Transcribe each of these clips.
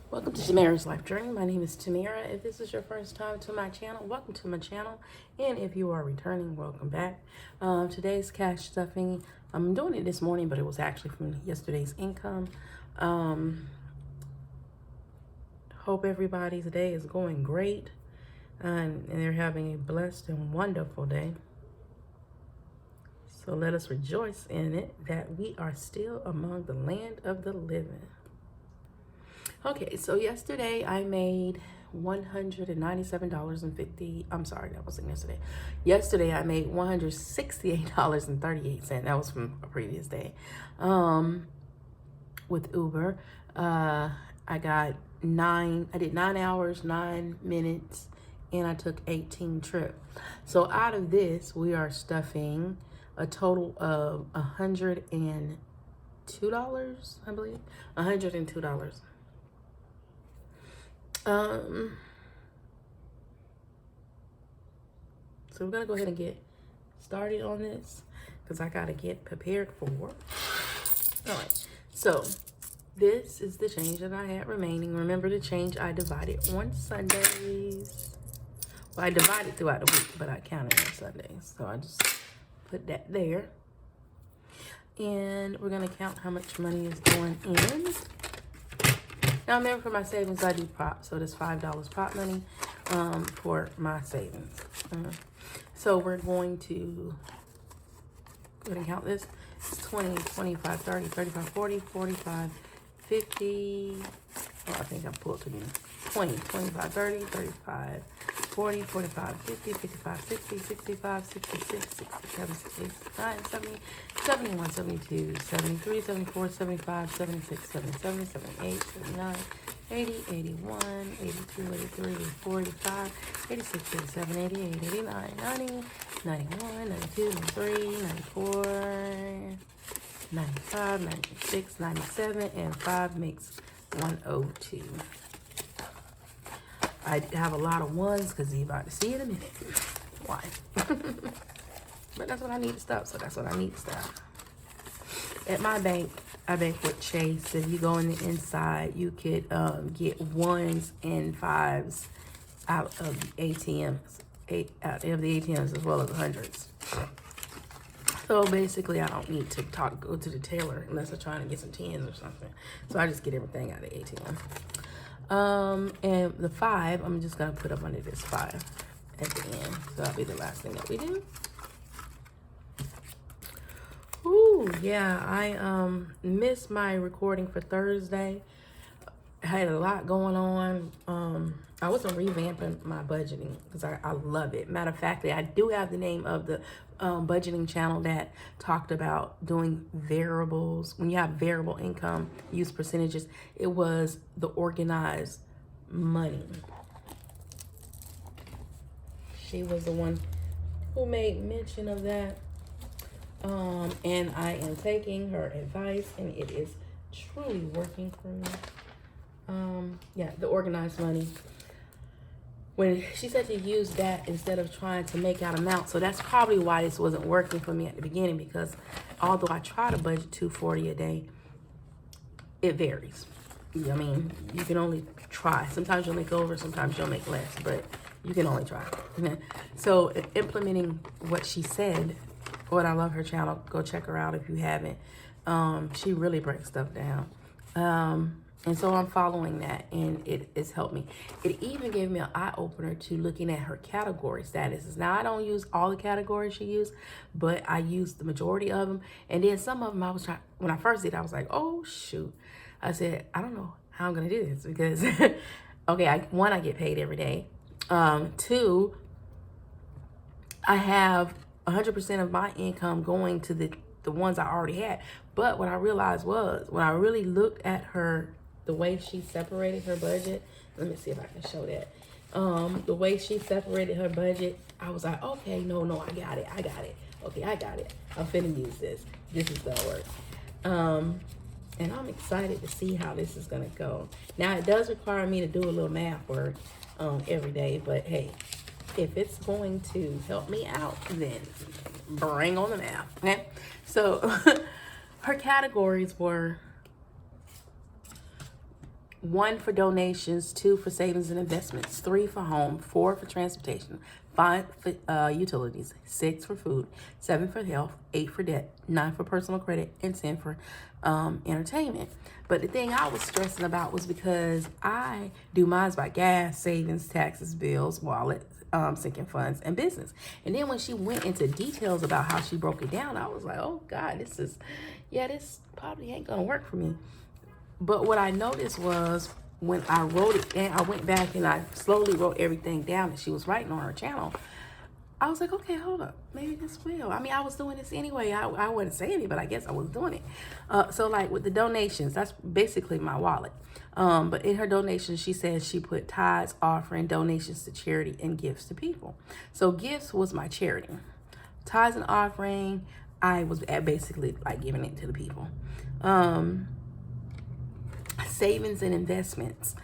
Welcome to Tamara's Life Journey. My name is Tamara. If this is your first time to my channel, welcome to my channel. And if you are returning, welcome back. Today's cash stuffing, I'm doing it this morning, but it was actually from yesterday's income. Hope everybody's day is going great and they're having a blessed and wonderful day. So let us rejoice in it that we are still among the land of the living. Okay, so yesterday I made $197.50. I'm sorry, that wasn't yesterday. Yesterday I made $168.38. That was from a previous day. With Uber. I did 9 hours, 9 minutes, and I took 18 trips. So out of this, we are stuffing a total of $102, I believe. $102. So we're gonna go ahead and get started on this because I gotta get prepared for work. All right, so this is the change that I had remaining. Remember the change I divided on Sundays. Well, I divided throughout the week, but I counted on Sundays. So I just put that there. And we're gonna count how much money is going in. Now, remember, for my savings, I do prop. So there's $5 prop money for my savings. So we're going to go ahead and count this. It's 20, 25, 30, 35, 40, 45, 50. Oh, I think I pulled to me. 20, 25, 30, 35, 40, 45, 50, 55, 60, 65, 66, 67, 68, 69, 70, 71, 72, 73, 74, 75, 76, 77, 78, 79, 80, 81, 82, 83, 84, 85, 86, 87, 88, 89, 90, 91, 92, 93, 94, 95, 96, 97, and 5 makes 102. I have a lot of ones because you're about to see in a minute why. But that's what I need to stop, so that's what I need to stop. At my bank, I bank with Chase. If you go on the inside, you could get 1s and 5s out of the ATMs, out of the ATMs as well as 100s. So basically, I don't need to go to the teller unless I'm trying to get some 10s or something. So I just get everything out of the ATM. And the 5, I'm just gonna put up under this 5 at the end. So that'll be the last thing that we do. Ooh, yeah, I missed my recording for Thursday. I had a lot going on. I wasn't revamping my budgeting because I love it. Matter of fact, I do have the name of the budgeting channel that talked about doing variables. When you have variable income, use percentages. It was the organized money. She was the one who made mention of that. And I am taking her advice, and it is truly working for me. Yeah, the organized money. When she said to use that instead of trying to make out amounts. So that's probably why this wasn't working for me at the beginning, because although I try to budget $240 a day, it varies. I mean, you can only try. Sometimes you'll make over, sometimes you'll make less, but you can only try. So implementing what she said, I love her channel. Go check her out if you haven't. She really breaks stuff down. And so I'm following that, and it's helped me. It even gave me an eye-opener to looking at her category statuses. Now, I don't use all the categories she used, but I used the majority of them. And then some of them I was trying, when I first did, I was like, oh, shoot. I said, I don't know how I'm going to do this because, okay, one, I get paid every day. 2, I have 100% of my income going to the ones I already had. But what I realized was, when I really looked at her, the way she separated her budget, let me see if I can show that. The way she separated her budget, I was like, okay, no, I got it. Okay, I got it. I'm finna use this. This is gonna work. And I'm excited to see how this is gonna go. Now, it does require me to do a little math work every day, but hey, if it's going to help me out, then bring on the math. Okay, so her categories were 1 for donations, 2 for savings and investments, 3 for home, 4 for transportation, 5 for utilities, 6 for food, 7 for health, 8 for debt, 9 for personal credit, and 10 for entertainment. But the thing I was stressing about was because I do mine by gas, savings, taxes, bills, wallet, sinking funds, and business. And then when she went into details about how she broke it down, I was like, oh God, this probably ain't gonna work for me. But what I noticed was when I wrote it down, I went back and I slowly wrote everything down that she was writing on her channel. I was like, okay, hold up. Maybe this will. I mean, I was doing this anyway. I wouldn't say it, but I guess I was doing it. So like with the donations, that's basically my wallet. But in her donations, she says she put tithes, offering, donations to charity, and gifts to people. So gifts was my charity. Tithes and offering, I was basically like giving it to the people. Savings and investments.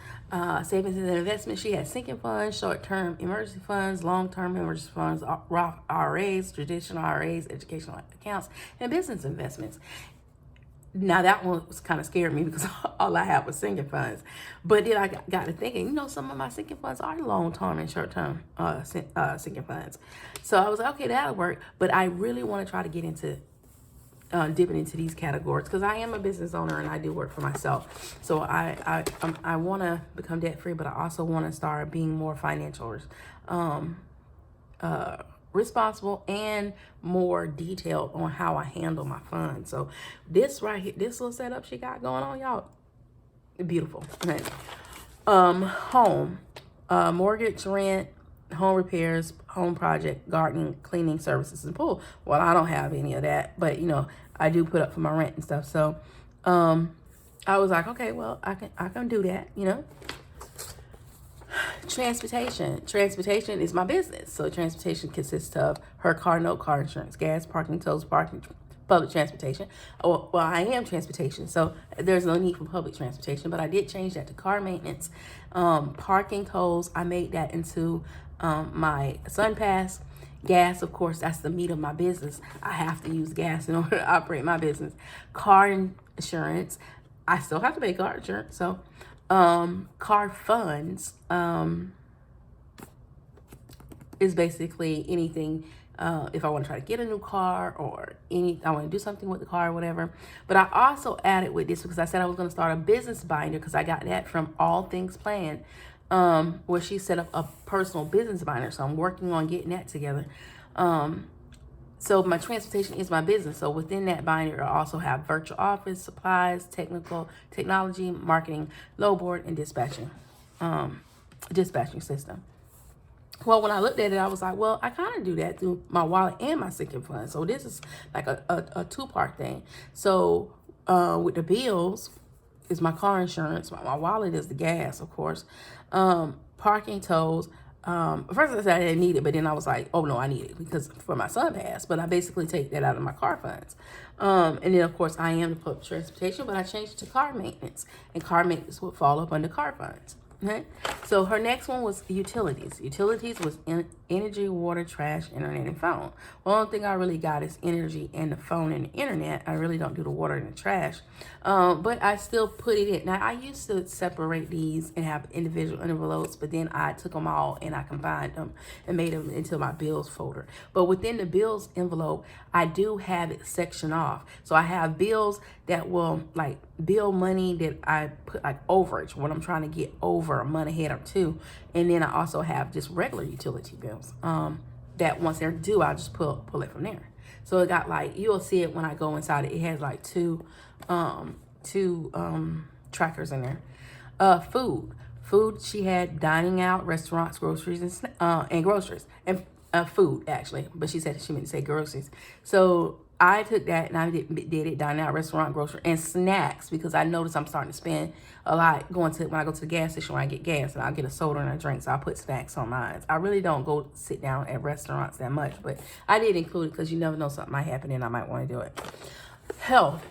Savings and investments, she had sinking funds, short-term emergency funds, long-term emergency funds, Roth IRAs, traditional IRAs, educational accounts, and business investments. Now that one was kind of scared me because all I had was sinking funds. But then I got to thinking, some of my sinking funds are long-term and short-term sinking funds. So I was like, okay, that'll work. But I really want to try to get into dipping into these categories because I am a business owner and I do work for myself. So I want to become debt free, but I also want to start being more financial responsible and more detailed on how I handle my funds. So this right here, this little setup she got going on, y'all, beautiful. Okay. Home, mortgage, rent, home repairs, home project, gardening, cleaning services, and pool. Well, I don't have any of that, but I do put up for my rent and stuff. So I was like, okay, well, I can do that, Transportation is my business. So transportation consists of her car note, car insurance, gas, parking, tolls, public transportation. Well, I am transportation, so there's no need for public transportation, but I did change that to car maintenance. Parking tolls, I made that into my Sun Pass. Gas, of course, that's the meat of my business. I have to use gas in order to operate my business. Car insurance, I still have to pay car insurance. So car funds is basically anything if I want to try to get a new car or I want to do something with the car or whatever. But I also added with this because I said I was going to start a business binder because I got that from All Things Planned, where she set up a personal business binder. So I'm working on getting that together. So my transportation is my business. So within that binder, I also have virtual office, supplies, technology, marketing, load board, and dispatching system. Well, when I looked at it, I was like, well, I kind of do that through my wallet and my sinking fund. So this is like a two-part thing. So with the bills is my car insurance. My wallet is the gas, of course. Parking tolls. First I said I didn't need it, but then I was like, oh no, I need it because for my Sun Pass. But I basically take that out of my car funds. And then of course I am the public transportation, but I changed it to car maintenance, and car maintenance would fall up under car funds. Okay. So her next one was utilities. Utilities was energy, water, trash, internet, and phone. Well, the only thing I really got is energy and the phone and the internet. I really don't do the water and the trash. But I still put it in. Now, I used to separate these and have individual envelopes, but then I took them all and I combined them and made them into my bills folder. But within the bills envelope, I do have it sectioned off. So I have bills that will like bill money that I put like overage when I'm trying to get over a month ahead or two. And then I also have just regular utility bills that once they're due, I'll just pull it from there. So it got like, you'll see it when I go inside it. It has like two trackers in there. Food, she had dining out, restaurants, groceries, and groceries. And food, actually. But she said she meant to say groceries. So I took that and I did it, dining out, restaurant, grocery, and snacks, because I noticed I'm starting to spend a lot when I go to the gas station when I get gas, and I'll get a soda and a drink, so I put snacks on mine. I really don't go sit down at restaurants that much, but I did include it because you never know, something might happen and I might want to do it. Health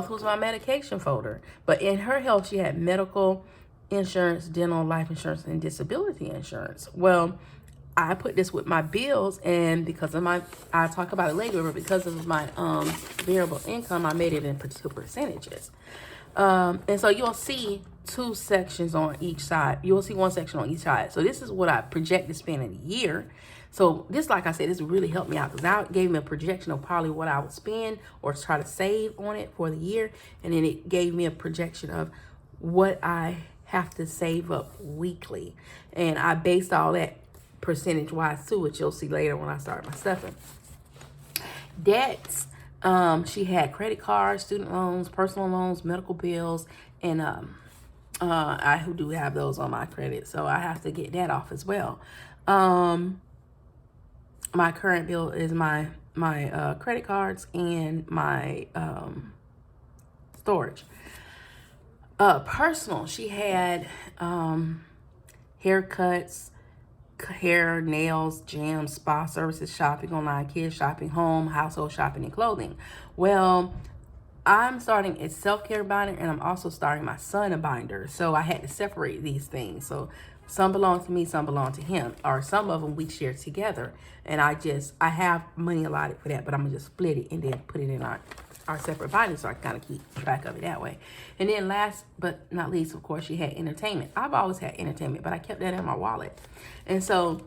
was my medication folder, but in her health, she had medical insurance, dental, life insurance, and disability insurance. Well, I put this with my bills, and because of I'll talk about it later, but because of my variable income, I made it in two percentages. And so you'll see two sections on each side. You'll see one section on each side. So this is what I project to spend in a year. So this, like I said, this really helped me out because I gave me a projection of probably what I would spend or try to save on it for the year. And then it gave me a projection of what I have to save up weekly. And I based all that percentage wise too, which you'll see later when I start my stuffing. Debts, she had credit cards, student loans, personal loans, medical bills, and I do have those on my credit, so I have to get that off as well. My current bill is my credit cards and my storage. Personal, she had haircuts, hair, nails, gyms, spa services, shopping online, kids shopping, home, household shopping, and clothing. Well, I'm starting a self-care binder, and I'm also starting my son a binder. So I had to separate these things. So some belong to me, some belong to him, or some of them we share together. And I have money allotted for that, but I'm gonna just split it and then put it in our separate binders so I kind of keep track of it that way. And then last but not least, of course, she had entertainment. I've always had entertainment, but I kept that in my wallet. And so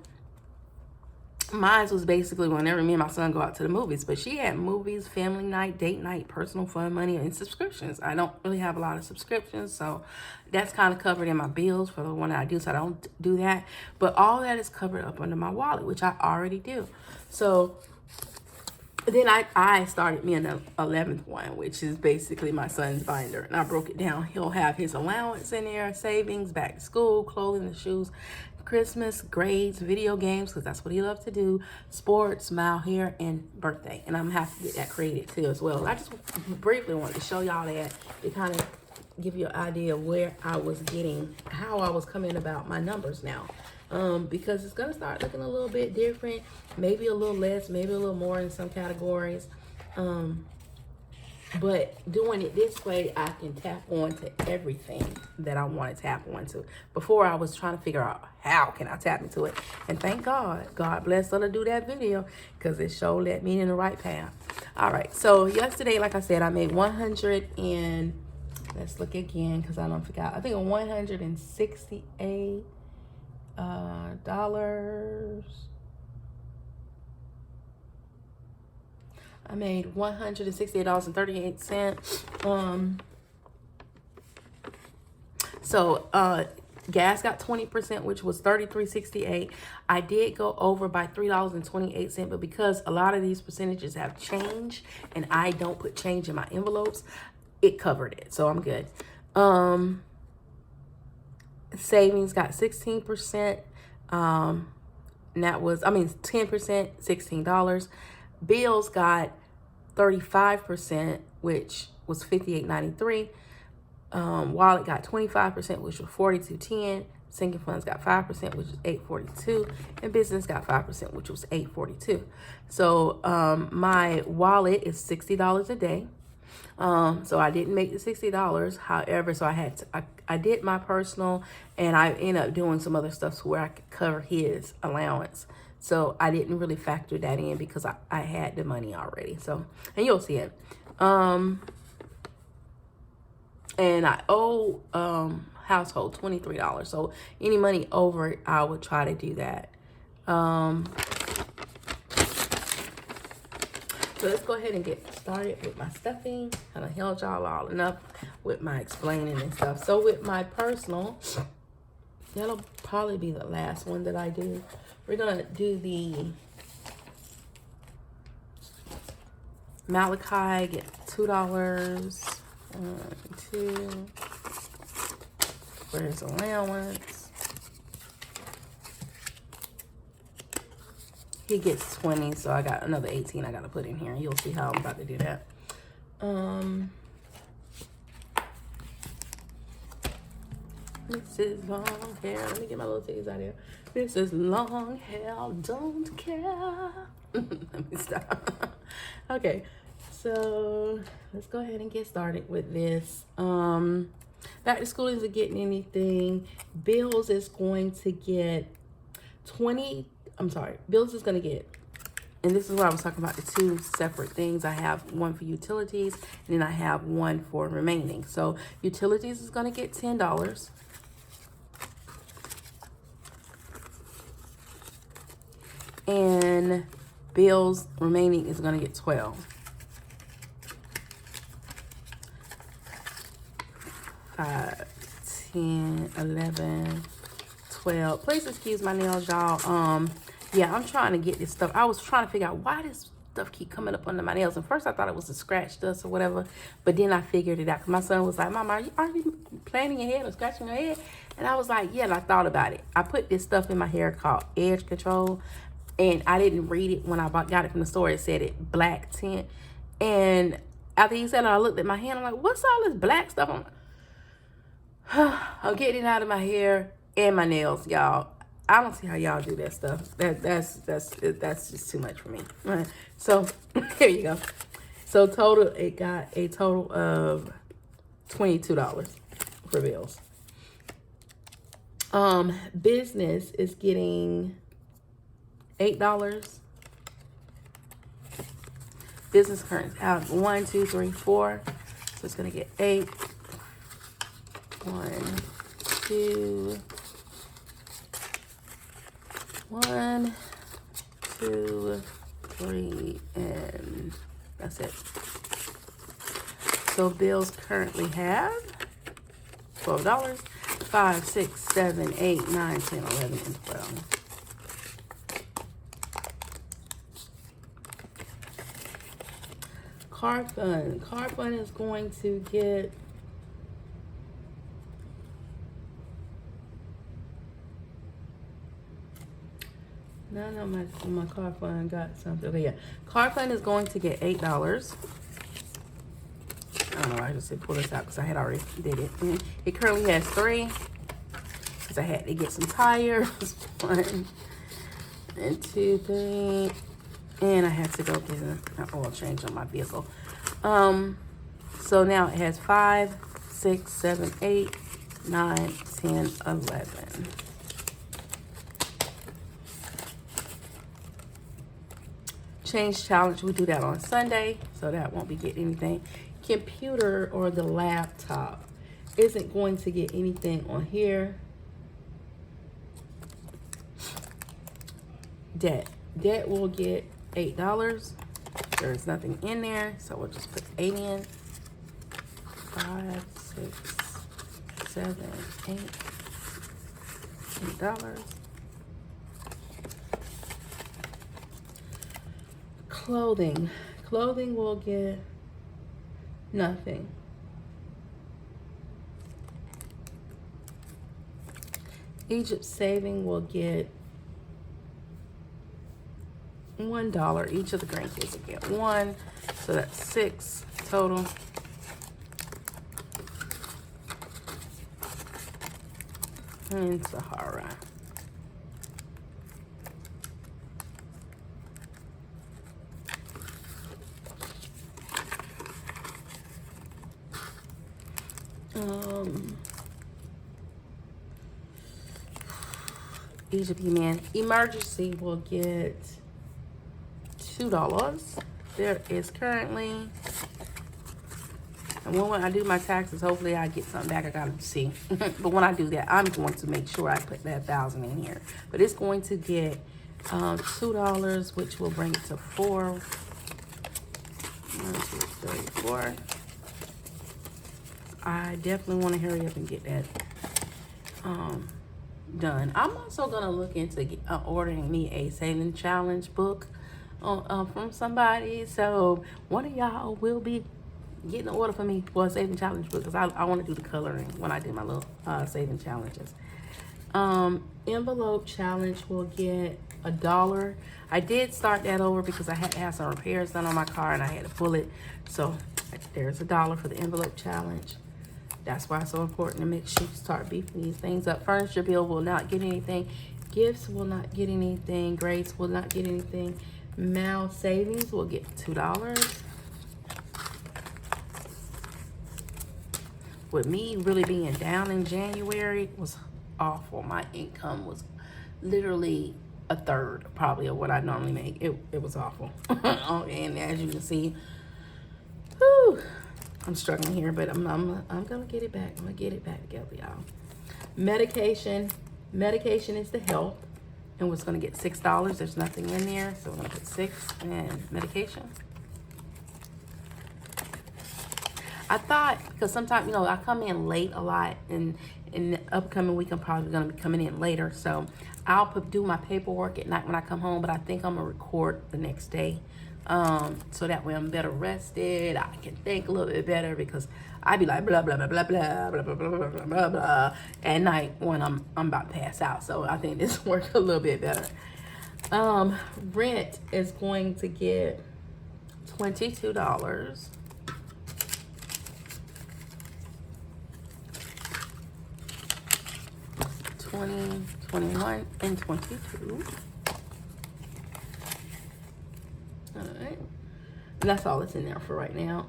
mine was basically whenever me and my son go out to the movies, but she had movies, family night, date night, personal fun money, and subscriptions. I don't really have a lot of subscriptions, so that's kind of covered in my bills for the one that I do, so I don't do that. But all that is covered up under my wallet, which I already do. So then I started me an 11th one, which is basically my son's binder. And I broke it down. He'll have his allowance in there, savings, back to school, clothing and shoes, Christmas, grades, video games, because that's what he loves to do, sports, mile hair, and birthday. And I'm going to have to get that created too as well. I just briefly wanted to show y'all that to kind of give you an idea of where I was getting, how I was coming about my numbers now. Because it's going to start looking a little bit different, maybe a little less, maybe a little more in some categories. But doing it this way, I can tap onto everything that I want to tap onto. Before, I was trying to figure out how can I tap into it. And thank God, God bless her to do that video because it sure led me in the right path. All right, so yesterday, like I said, I made 100 and let's look again because I don't forget. I think $168 dollars. I made $168.38. So gas got 20%, which was $33.68. I did go over by $3.28, but because a lot of these percentages have changed and I don't put change in my envelopes, it covered it. So I'm good. Savings got 16%. And that was, 10%, $16. Bills got 35%, which was $58.93. Wallet got 25%, which was $42.10. Sinking funds got 5%, which is $8.42, and business got 5%, which was $8.42. So my wallet is $60 a day. So I didn't make the $60. However, so I did my personal, and I ended up doing some other stuff to where I could cover his allowance. So I didn't really factor that in because I had the money already. So, and you'll see it. And I owe household $23. So any money over it, I would try to do that. So let's go ahead and get started with my stuffing. Kind of held y'all all enough with my explaining and stuff. So with my personal, that'll probably be the last one that I do. We're going to do the Malachi, get $2. 1, 2. For his allowance. He gets 20, so I got another 18 I got to put in here. You'll see how I'm about to do that. This is long hair. Let me get my little titties out here. This is long hair, don't care. Let me stop. Okay, so let's go ahead and get started with this. Back to school isn't getting anything. Bills is going to get Bills is going to get And this is what I was talking about, the two separate things. I have one for utilities, and then I have one for remaining. So utilities is going to get $10. And bills remaining is going to get $12. 5, 10, 11, 12. Please excuse my nails, y'all. Yeah, I'm trying to get this stuff. I was trying to figure out why this stuff keep coming up under my nails. And first I thought it was the scratch dust or whatever, but then I figured it out. My son was like, Mama, are you playing in your head or scratching your head? And I was like, yeah, and I thought about it. I put this stuff in my hair called Edge Control, and I didn't read it when I got it from the store. It said it black tint. And after he said it, I looked at my hand. I'm like, what's all this black stuff? I'm getting it out of my hair and my nails, y'all. I don't see how y'all do that stuff. That's just too much for me. So here you go. So total, it got a total of $22 for bills. Business is getting $8. Business current out 1, 2, 3, 4. So it's gonna get 8. 1, 2, 1, 2, 3, and that's it. So bills currently have $12. 5, 6, 7, 8, 9, 10, 11, and 12. Car fund. Car fund is going to get no, my car fund got something. Okay, yeah. Car fund is going to get $8. I don't know, I just said pull this out because I had already did it. It currently has 3 because I had to get some tires. 1 and 2, 3. And I had to go get an oil change on my vehicle. So now it has 5, 6, 7, 8, 9, 10, 11. Change challenge, we do that on Sunday, so that won't be getting anything. Computer or the laptop isn't going to get anything on here. Debt will get $8. There's nothing in there, so we'll just put 8 in. 5, 6, 7, 8. $8. Clothing will get nothing. Egypt saving will get $1. Each of the grandkids will get 1, so that's 6 total. And Sahara. Egypt man. Emergency will get $2. There is currently, and when I do my taxes, hopefully I get something back. I gotta see. But when I do that, I'm going to make sure I put that 1,000 in here. But it's going to get $2, which will bring it to 4. 1, 2, 3, 4. I definitely want to hurry up and get that done. I'm also gonna look into ordering me a saving challenge book from somebody. So one of y'all will be getting an order for me for a saving challenge book because I want to do the coloring when I do my little saving challenges. Envelope challenge will get $1. I did start that over because I had to have some repairs done on my car and I had to pull it. So there's $1 for the envelope challenge. That's why it's so important to make sure you start beefing these things up. Furniture bill will not get anything. Gifts will not get anything. Grades will not get anything. Mal savings will get $2. With me really being down in January, it was awful. My income was literally a third probably of what I normally make. It was awful. And as you can see, whew, I'm struggling here, but I'm gonna get it back. I'm gonna get it back together, y'all. Medication is the help, and we're gonna get $6. There's nothing in there, so we're gonna put 6 and medication. I thought, because sometimes, you know, I come in late a lot, and in the upcoming week, I'm probably going to be coming in later. So I'll do my paperwork at night when I come home, but I think I'm going to record the next day. So that way I'm better rested. I can think a little bit better, because I be like blah, blah, blah, blah, blah, blah, blah, blah, blah, blah, blah, at night when I'm about to pass out. So I think this worked a little bit better. Rent is going to get $22. 20, 21, and 22. All right, and that's all that's in there for right now.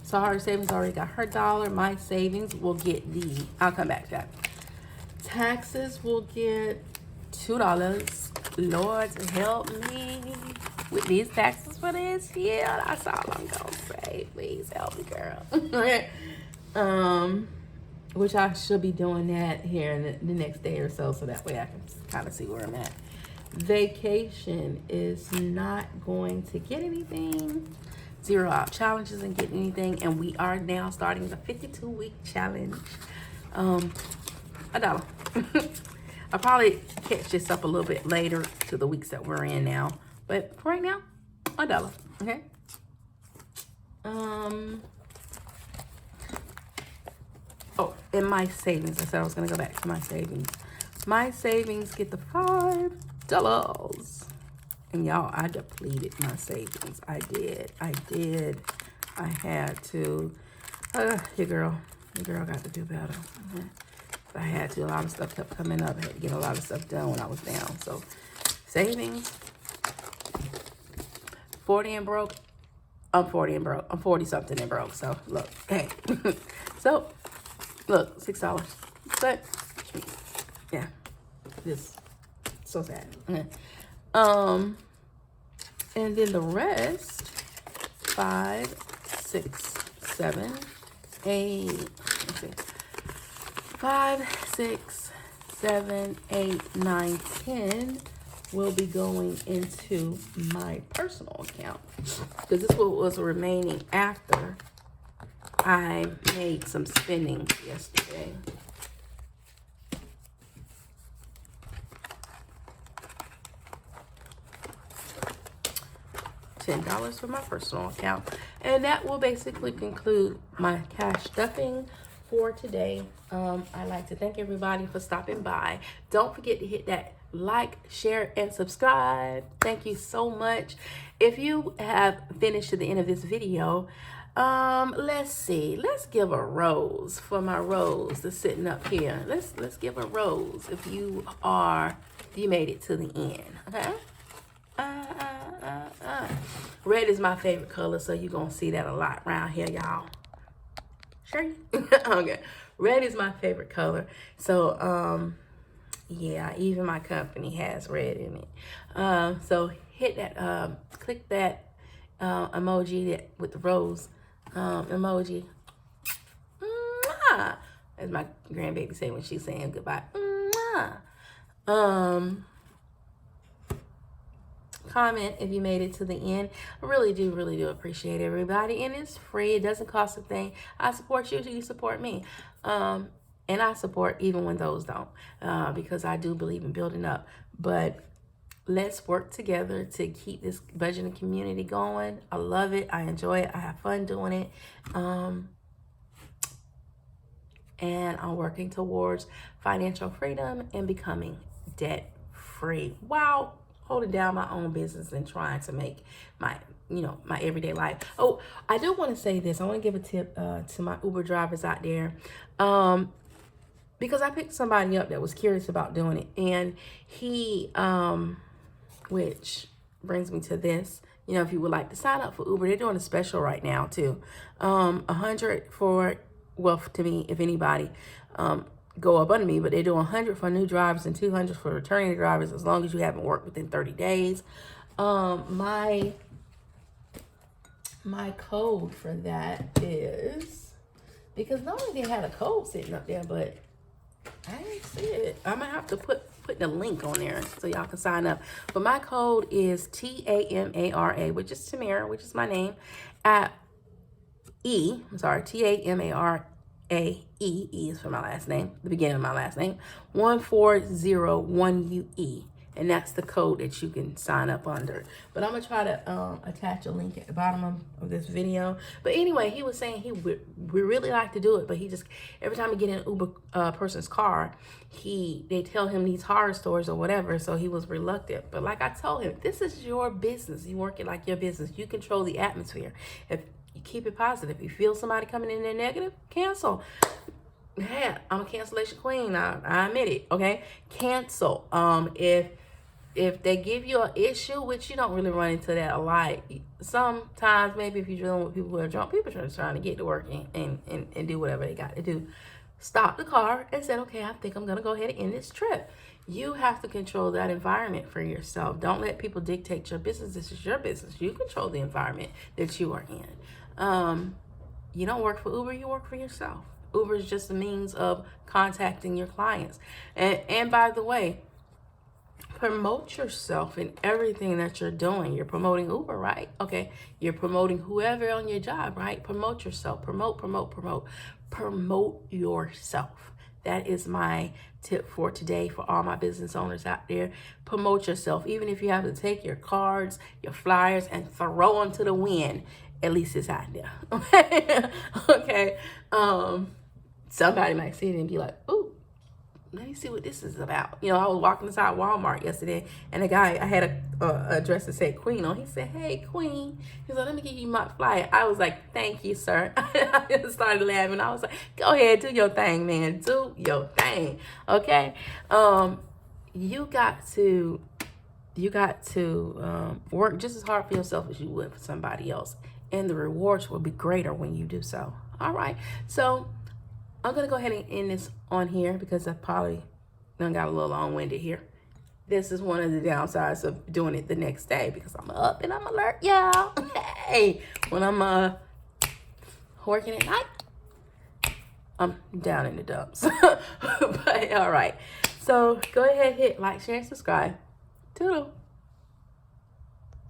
Sahara Savings already got her $1. My savings will get I'll come back to that. Taxes will get $2. Lord help me with these taxes for this year. That's all I'm gonna say. Please help me, girl. Which I should be doing that here in the next day or so that way I can kind of see where I'm at. Vacation is not going to get anything. 0 out challenges and get anything, and we are now starting the 52-week challenge. $1. I'll probably catch this up a little bit later to the weeks that we're in now, but for right now, $1. Okay. Oh, and my savings. I said I was gonna go back to my savings. My savings get the $5. And y'all, I depleted my savings. I did. I had to. Your girl got to do better. I had to. A lot of stuff kept coming up. I had to get a lot of stuff done when I was down. So, savings. 40 and broke. I'm 40 and broke. I'm 40 something and broke. So look, hey. So look, $6. But yeah, this so sad. And then the rest, 5, 6, 7, 8. Let's see. 5, 6, 7, 8, 9, 10 will be going into my personal account, because this was remaining after I made some spending yesterday. $10 for my personal account, and that will basically conclude my cash stuffing for today. I'd like to thank everybody for stopping by. Don't forget to hit that like, share, and subscribe. Thank you so much. If you have finished to the end of this video, let's see. Let's give a rose for my rose that's sitting up here. Let's give a rose if you made it to the end. Okay. Red is my favorite color, so you're gonna see that a lot around here, y'all. Sure. Okay. Red is my favorite color, so yeah, even my company has red in it. So hit that, click that emoji with the rose emoji. Mwah! As my grandbaby say when she's saying goodbye. Mwah! Comment if you made it to the end. I really do appreciate everybody, and it's free. It doesn't cost a thing. I support you till you support me, and I support even when those don't, because I do believe in building up. But let's work together to keep this budgeting community going. I love it. I enjoy it. I have fun doing it, and I'm working towards financial freedom and becoming debt free. Wow. Holding down my own business and trying to make my everyday life. Oh, I do want to say this. I want to give a tip to my Uber drivers out there, because I picked somebody up that was curious about doing it, and he, which brings me to this. You know, if you would like to sign up for Uber, they're doing a special right now too. $100 for, well, to me, if anybody, go up under me, but they do 100 for new drivers and 200 for returning drivers as long as you haven't worked within 30 days. My code for that is, because normally they had a code sitting up there, but I didn't see it. I'm gonna have to put the link on there so y'all can sign up. But my code is TAMARA, which is Tamara, which is my name, at TAMARAE is for my last name, the beginning of my last name, 1401UE. And that's the code that you can sign up under. But I'm going to try to attach a link at the bottom of this video. But anyway, he was saying he would really like to do it. But he just, every time he get in an Uber person's car, they tell him these horror stories or whatever. So he was reluctant. But like I told him, this is your business. You work it like your business. You control the atmosphere. If you keep it positive. If you feel somebody coming in there negative, cancel. Yeah, I'm a cancellation queen. I admit it. Okay, cancel. If they give you an issue, which you don't really run into that a lot, sometimes maybe if you're dealing with people who are drunk, people are trying to get to work and do whatever they got to do. Stop the car and say, okay, I think I'm going to go ahead and end this trip. You have to control that environment for yourself. Don't let people dictate your business. This is your business. You control the environment that you are in. You don't work for Uber, you work for yourself. Uber is just a means of contacting your clients. And by the way, promote yourself in everything that you're doing. You're promoting Uber, right? Okay. You're promoting whoever on your job, right? Promote yourself. Promote yourself. That is my tip for today for all my business owners out there. Promote yourself. Even if you have to take your cards, your flyers, and throw them to the wind, at least it's out there. Okay. Somebody might see it and be like, ooh, let me see what this is about. You know, I was walking inside Walmart yesterday, and a guy, I had a dress that said Queen on. He said, hey, Queen. He said, let me give you my flyer. I was like, thank you, sir. I started laughing. I was like, go ahead, do your thing, man. Do your thing. Okay? You got to work just as hard for yourself as you would for somebody else. And the rewards will be greater when you do so. All right. So I'm going to go ahead and end this on here because I probably done got a little long-winded here. This is one of the downsides of doing it the next day because I'm up and I'm alert, y'all. Hey, when I'm working at night, I'm down in the dumps. But all right. So go ahead, hit like, share, and subscribe. Toodle.